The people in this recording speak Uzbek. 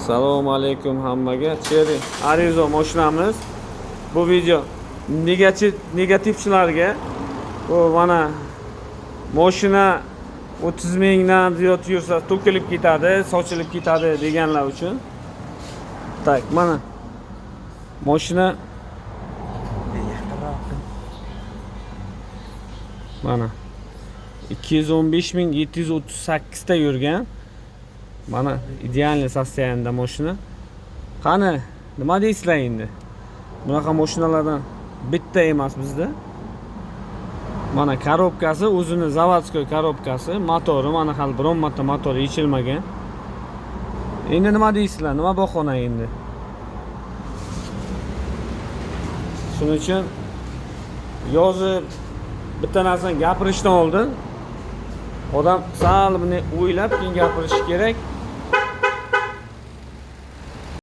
Assalomu alaykum hammaga. Cherry Arizo mashinamiz. Bu video negativchilarga bu mana mashina 30 mingdan ziyod yursa to'kilib ketadi, sochilib ketadi deganlar uchun. Tak, mana mashina mana 215.738 ta yurgan. Mana idealniy sostoyanida mashina. Qani, nima deysizlar endi? Bunaqa mashinalardan bitta emas bizda. Mana korobkasi o'zini zavodskoy korobkasi, motori mana hali biron marta motori yechilmagan. Endi nima deysizlar? Nima bahona endi? Shuning uchun yozib bitta narsani gapirishdan oldin odam sal buni o'ylab keyin gapirish kerak.